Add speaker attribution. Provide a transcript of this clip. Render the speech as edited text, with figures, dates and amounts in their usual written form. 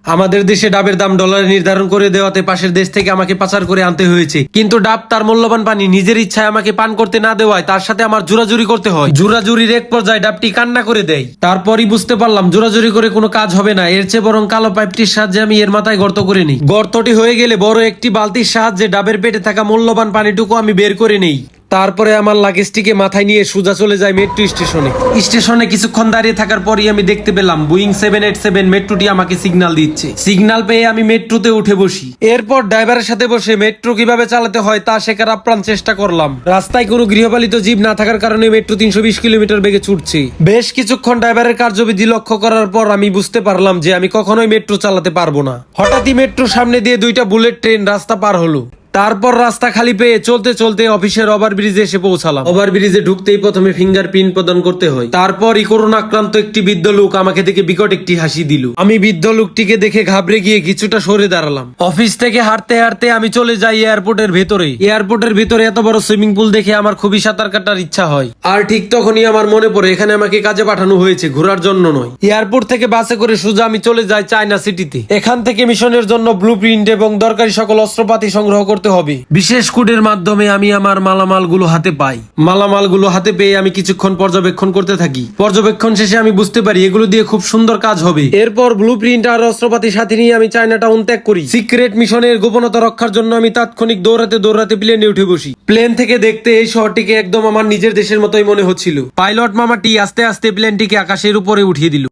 Speaker 1: আমাদের দেশে ডাবের দাম ডলারে নির্ধারণ করে দেওয়াতে পাশের দেশ থেকে আমাকে পাচার করে আনতে হয়েছে, কিন্তু ডাব তার মূল্যবান পানি নিজের ইচ্ছায় আমাকে পান করতে না দেওয়ায় তার সাথে আমার জোরাজুরি করতে হয়। জোরাজুরির এক পর্যায়ে ডাবটি কান্না করে দেয়। তারপরই বুঝতে পারলাম জোরাজুরি করে কোনো কাজ হবে না, এর চেয়ে বরং কালো পাইপটির সাহায্যে আমি এর মাথায় গর্ত করে নিই। গর্তটি হয়ে গেলে বড় একটি বালতির সাহায্যে ডাবের পেটে থাকা মূল্যবান পানিটুকু আমি বের করে নেই। তারপরে আমার লাগেজটিকে মাথায় নিয়ে সোজা চলে যায় মেট্রো স্টেশনে। স্টেশনে কিছুক্ষণ দাঁড়িয়ে থাকার পরই আমি দেখতে পেলাম বোয়িং 787 মেট্রোটি আমাকে সিগন্যাল দিচ্ছে। সিগন্যাল পেয়ে আমি মেট্রোতে উঠে বসি। এরপর ড্রাইভারের সাথে বসে মেট্রো কিভাবে চালাতে হয় তা শেখার আপ্রাণ চেষ্টা করলাম। রাস্তায় কোনো গৃহপালিত জীব না থাকার কারণে মেট্রো 320 কিলোমিটার বেগে ছুটছে। বেশ কিছুক্ষণ ড্রাইভারের কার্যবিধি লক্ষ্য করার পর আমি বুঝতে পারলাম যে আমি কখনোই মেট্রো চালাতে পারবো না। হঠাৎই মেট্রোর সামনে দিয়ে দুইটা বুলেট ট্রেন রাস্তা পার হলো। তারপর রাস্তা খালি পেয়ে চলতে চলতে অফিসের ওভারব্রিজে এসে পৌঁছালাম। ওভারব্রিজে ঢুকতেই প্রথমে ফিঙ্গারপ্রিন্ট প্রদান করতে হয়। তারপরই করোনা আক্রান্ত একটি বৃদ্ধ লোক আমাকে দেখে বিকট একটি হাসি দিল। আমি বৃদ্ধ লোকটিকে দেখে ঘাবড়ে গিয়ে কিছুটা সরে দাঁড়ালাম। অফিস থেকে হাঁটতে হাঁটতে আমি চলে যাই এয়ারপোর্টের ভেতরে। এয়ারপোর্টের ভেতরে এত বড় সুইমিং পুল দেখে আমার খুবই সাঁতার কাটার ইচ্ছা হয়। আর ঠিক তখনই আমার মনে পড়ে এখানে আমাকে কাজে পাঠানো হয়েছে, ঘোরার জন্য নয়। এয়ারপোর্ট থেকে বাসে করে সোজা আমি চলে যাই চায়না সিটিতে। এখান থেকে মিশনের জন্য ব্লুপ্রিন্ট এবং দরকারি সকল অস্ত্রপাতি সংগ্রহ করতে হবে। বিশেষ কোডের মাধ্যমে আমি আমার মালামালগুলো হাতে পাই। মালামালগুলো হাতে পেয়ে আমি কিছুক্ষণ পর্যবেক্ষণ করতে থাকি। পর্যবেক্ষণ শেষে আমি বুঝতে পারি এগুলো দিয়ে খুব সুন্দর কাজ হবে। এরপর ব্লুপ্রিন্ট আর অস্ত্রপাতি সাথে নিয়ে আমি চায়না টাউন ত্যাগ করি। সিক্রেট মিশনের গোপনতা রক্ষার জন্য আমি তাৎক্ষণিক দৌড়াতে দৌড়াতে প্লেনে উঠে বসি। প্লেন থেকে দেখতে এই শহরটিকে একদম আমার নিজের দেশের মতোই মনে হচ্ছিল। পাইলট মামাটি আস্তে আস্তে প্লেনটিকে আকাশের উপরে উঠিয়ে দিল।